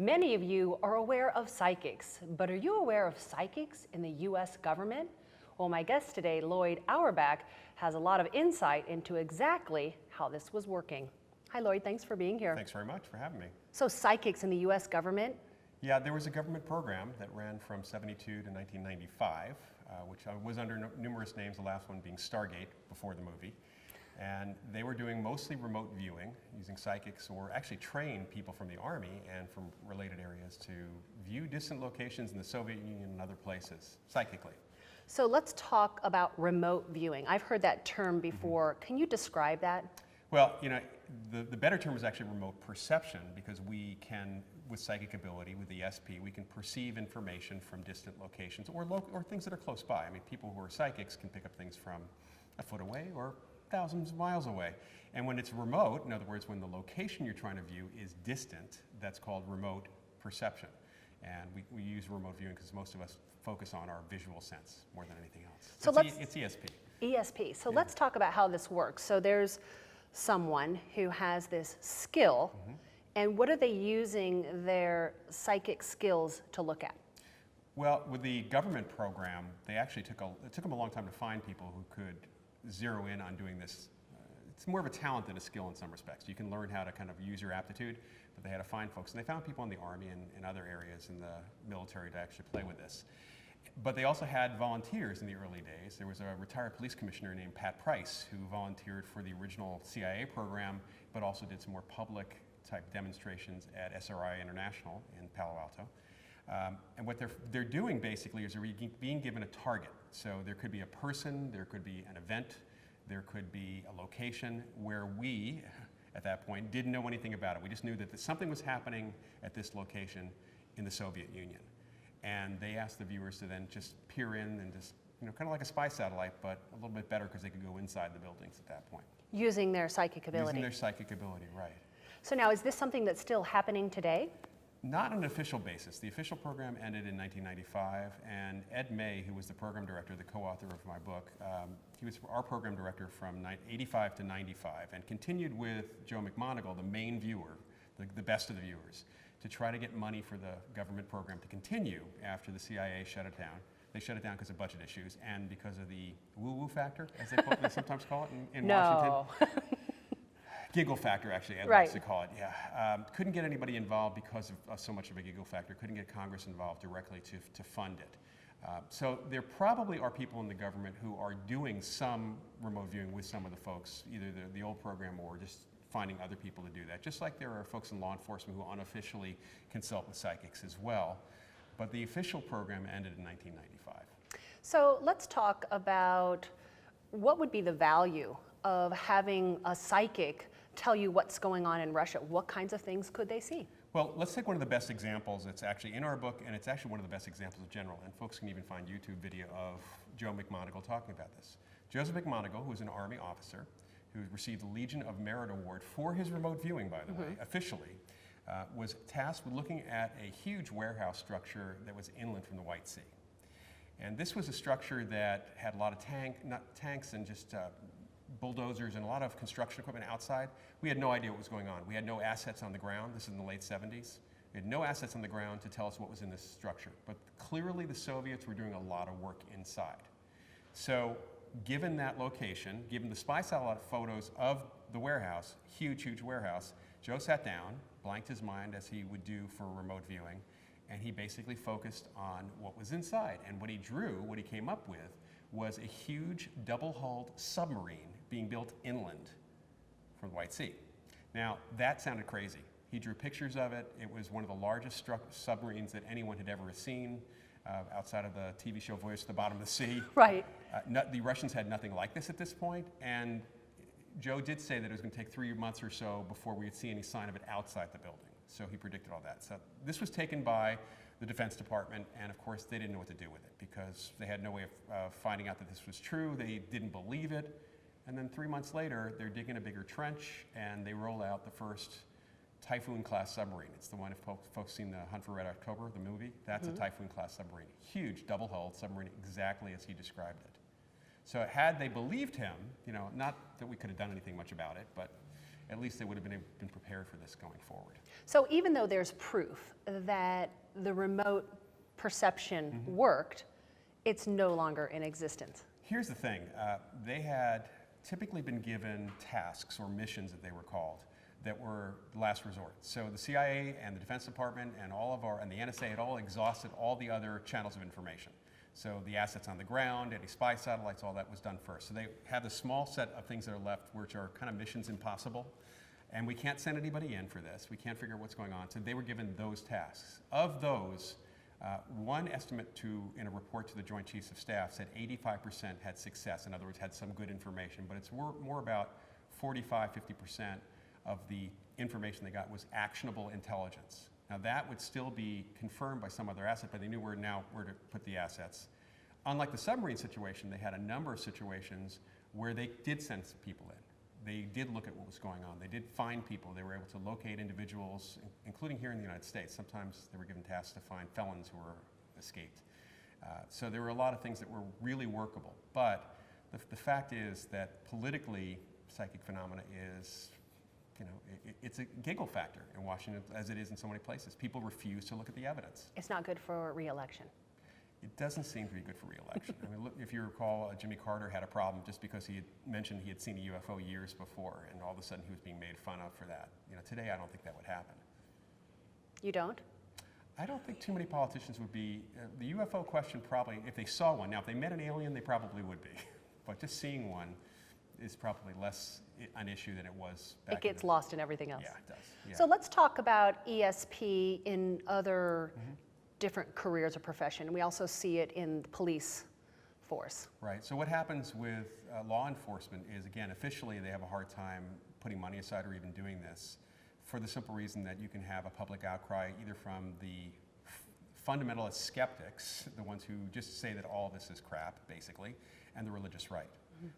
Many of you are aware of psychics, but are you aware of psychics in the U.S. government? Well, my guest today, Loyd Auerbach, has a lot of insight into exactly how this was working. Hi, Loyd, thanks for being here. Thanks very much for having me. So psychics in the U.S. government? Yeah, there was a government program that ran from '72 to 1995, which was under numerous names, the last one being Stargate before the movie. And they were doing mostly remote viewing, using psychics, or actually trained people from the Army and from related areas to view distant locations in the Soviet Union and other places, psychically. So let's talk about remote viewing. I've heard that term before. Can you describe that? Well, you know, the better term is actually remote perception, because we can, with psychic ability, with the SP, we can perceive information from distant locations or things that are close by. I mean, people who are psychics can pick up things from a foot away or thousands of miles away. And when it's remote, in other words, when the location you're trying to view is distant, that's called remote perception. And we use remote viewing because most of us focus on our visual sense more than anything else. So it's ESP. ESP. So Yeah. let's talk about how this works. So there's someone who has this skill, and what are they using their psychic skills to look at? Well, with the government program, they actually it took them a long time to find people who could zero in on doing this. It's more of a talent than a skill in some respects. You can learn how to kind of use your aptitude, but they had to find folks. And they found people in the Army and other areas in the military to actually play with this. But they also had volunteers in the early days. There was a retired police commissioner named Pat Price who volunteered for the original CIA program, but also did some more public type demonstrations at SRI International in Palo Alto. And what they're doing basically is they're being given a target. So there could be a person, there could be an event, there could be a location where we, at that point, didn't know anything about it. We just knew that something was happening at this location in the Soviet Union. And they asked the viewers to then just peer in and just, you know, kind of like a spy satellite, but a little bit better because they could go inside the buildings at that point. Using their psychic ability. Using their psychic ability, right. So now, is this something that's still happening today? Not on an official basis. The official program ended in 1995, and Ed May, who was the program director, the co-author of my book, he was our program director from '85 to '95, and continued with Joe McMoneagle, the main viewer, the best of the viewers, to try to get money for the government program to continue after the CIA shut it down. They shut it down because of budget issues and because of the woo-woo factor, as they sometimes call it in Washington. Giggle factor, actually, Ed likes to call it, yeah. Couldn't get anybody involved because of so much of a giggle factor. Couldn't get Congress involved directly to fund it. So there probably are people in the government who are doing some remote viewing with some of the folks, either the old program or just finding other people to do that. Just like there are folks in law enforcement who unofficially consult with psychics as well. But the official program ended in 1995. So let's talk about what would be the value of having a psychic tell you what's going on in Russia. What kinds of things could they see? Well, let's take one of the best examples. It's actually in our book, and it's actually one of the best examples in general. And folks can even find YouTube video of Joe McMoneagle talking about this. Joseph McMoneagle, who was an Army officer, who received the Legion of Merit Award for his remote viewing, by the way, officially, was tasked with looking at a huge warehouse structure that was inland from the White Sea. And this was a structure that had a lot of tanks and just bulldozers and a lot of construction equipment outside. We had no idea what was going on. We had no assets on the ground. This is in the late 70s. We had no assets on the ground to tell us what was in this structure. But clearly the Soviets were doing a lot of work inside. So given that location, given the spy satellite photos of the warehouse, huge, huge warehouse, Joe sat down, blanked his mind as he would do for remote viewing, and he basically focused on what was inside. And what he came up with, was a huge double-hulled submarine being built inland from the White Sea. Now, that sounded crazy. He drew pictures of it. It was one of the largest submarines that anyone had ever seen, outside of the TV show Voyage to the Bottom of the Sea. Right. The Russians had nothing like this at this point, and Joe did say that it was going to take 3 months or so before we would see any sign of it outside the building. So he predicted all that. So this was taken by the Defense Department, and of course they didn't know what to do with it because they had no way of finding out that this was true. They didn't believe it. And then 3 months later, they're digging a bigger trench and they roll out the first Typhoon-class submarine. It's the one, if folks seen the Hunt for Red October, the movie, that's a Typhoon-class submarine. Huge double-hulled submarine, exactly as he described it. So had they believed him, you know, not that we could have done anything much about it, but at least they would have been prepared for this going forward. So even though there's proof that the remote perception worked, it's no longer in existence. Here's the thing, they had typically been given tasks or missions that they were called that were last resort. So the CIA and the Defense Department and the NSA had all exhausted all the other channels of information. So the assets on the ground, any spy satellites, all that was done first. So they have a small set of things that are left, which are kind of missions impossible. And we can't send anybody in for this. We can't figure out what's going on. So they were given those tasks. Of those, one estimate in a report to the Joint Chiefs of Staff said 85% had success. In other words, had some good information. But it's more about 45, 50% of the information they got was actionable intelligence. Now that would still be confirmed by some other asset, but they knew where to put the assets. Unlike the submarine situation, they had a number of situations where they did send people in. They did look at what was going on. They did find people. They were able to locate individuals, including here in the United States. Sometimes they were given tasks to find felons who were escaped. So there were a lot of things that were really workable. But the fact is that politically, psychic phenomena is, it's a giggle factor in Washington as it is in so many places. People refuse to look at the evidence. It's not good for re-election. It doesn't seem to be good for re-election. I mean, look, if you recall, Jimmy Carter had a problem just because he had mentioned he had seen a UFO years before, and all of a sudden he was being made fun of for that. Today I don't think that would happen. You don't? I don't think too many politicians would be. The UFO question probably, if they saw one, now if they met an alien, they probably would be. But just seeing one is probably less an issue than it was back. It gets lost in everything else. Yeah, it does. Yeah. So let's talk about ESP in other different careers or profession. We also see it in the police force. Right. So what happens with law enforcement is, again, officially they have a hard time putting money aside or even doing this, for the simple reason that you can have a public outcry either from the fundamentalist skeptics, the ones who just say that all of this is crap, basically, and the religious right.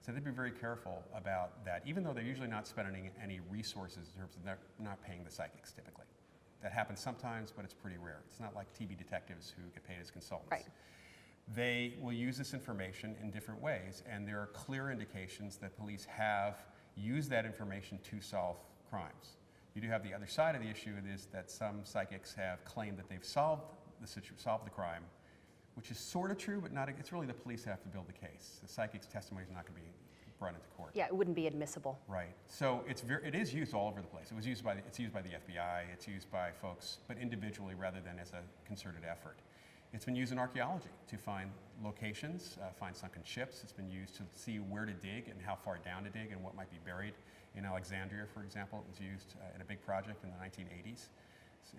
So they'd be very careful about that, even though they're usually not spending any resources in terms of they're not paying the psychics typically. That happens sometimes, but it's pretty rare. It's not like TV detectives who get paid as consultants. Right. They will use this information in different ways, and there are clear indications that police have used that information to solve crimes. You do have the other side of the issue, is that some psychics have claimed that they've solved the crime, which is sort of true, but not. It's really the police have to build the case. The psychic's testimony is not going to be brought into court. Yeah, it wouldn't be admissible. Right. So it is used all over the place. It's used by the FBI. It's used by folks, but individually rather than as a concerted effort. It's been used in archaeology to find locations, find sunken ships. It's been used to see where to dig and how far down to dig and what might be buried. In Alexandria, for example, it was used in a big project in the 1980s.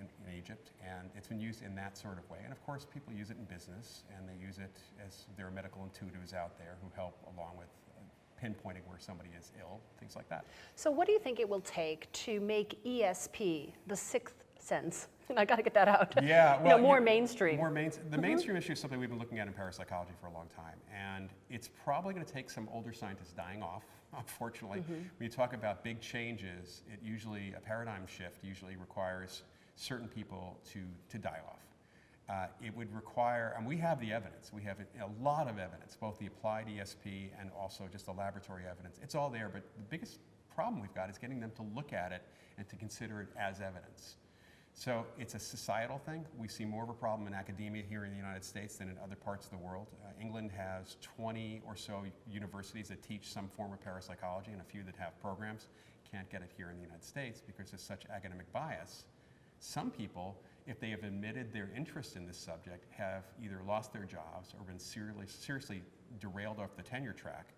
In Egypt, and it's been used in that sort of way. And of course, people use it in business, and they use it as there are medical intuitives out there who help along with pinpointing where somebody is ill, things like that. So what do you think it will take to make ESP, the sixth sense, and I got to get that out, yeah, well, more mainstream? The mainstream issue is something we've been looking at in parapsychology for a long time, and it's probably going to take some older scientists dying off, unfortunately. When you talk about big changes, a paradigm shift usually requires certain people to die off. It would require, and we have the evidence, we have a lot of evidence, both the applied ESP and also just the laboratory evidence. It's all there, but the biggest problem we've got is getting them to look at it and to consider it as evidence. So it's a societal thing. We see more of a problem in academia here in the United States than in other parts of the world. England has 20 or so universities that teach some form of parapsychology and a few that have programs. Can't get it here in the United States because there's such academic bias. Some people, if they have admitted their interest in this subject, have either lost their jobs or been seriously derailed off the tenure track.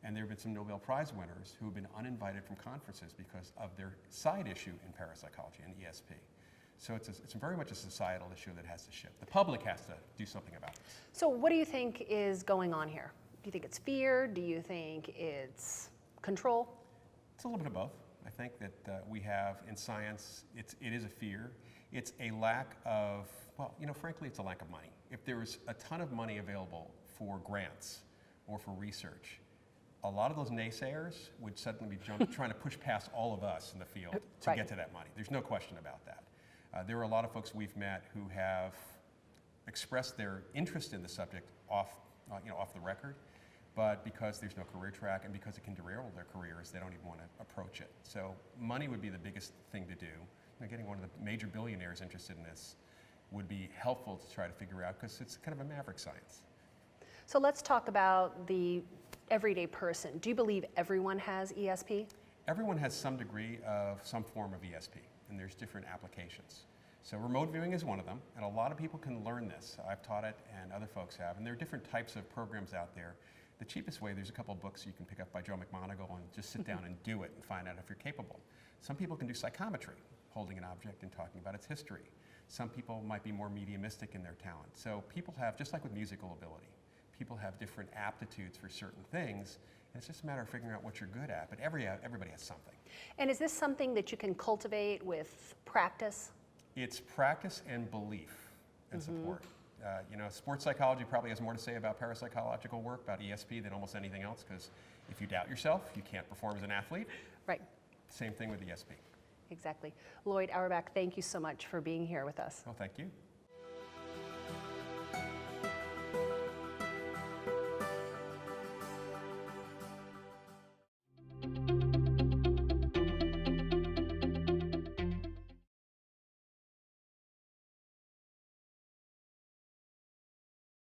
And there have been some Nobel Prize winners who have been uninvited from conferences because of their side issue in parapsychology and ESP. So it's very much a societal issue that has to shift. The public has to do something about it. So what do you think is going on here? Do you think it's fear? Do you think it's control? It's a little bit of both. I think that we have in science, it is a fear. It's a lack of, frankly, it's a lack of money. If there was a ton of money available for grants or for research, a lot of those naysayers would suddenly be trying to push past all of us in the field to get to that money. There's no question about that. There are a lot of folks we've met who have expressed their interest in the subject off the record, but because there's no career track and because it can derail their careers, they don't even want to approach it. So money would be the biggest thing to do. Getting one of the major billionaires interested in this would be helpful to try to figure out, because it's kind of a maverick science. So let's talk about the everyday person. Do you believe everyone has ESP? Everyone has some degree of some form of ESP, and there's different applications. So remote viewing is one of them, and a lot of people can learn this. I've taught it, and other folks have, and there are different types of programs out there. The cheapest way, there's a couple of books you can pick up by Joe McMoneagle and just sit down and do it and find out if you're capable. Some people can do psychometry, holding an object and talking about its history. Some people might be more mediumistic in their talent. So people have, just like with musical ability, people have different aptitudes for certain things, and it's just a matter of figuring out what you're good at, but everybody has something. And is this something that you can cultivate with practice? It's practice and belief and support. Sports psychology probably has more to say about parapsychological work, about ESP, than almost anything else, because if you doubt yourself, you can't perform as an athlete. Right. Same thing with ESP. Exactly. Loyd Auerbach, thank you so much for being here with us. Well, thank you.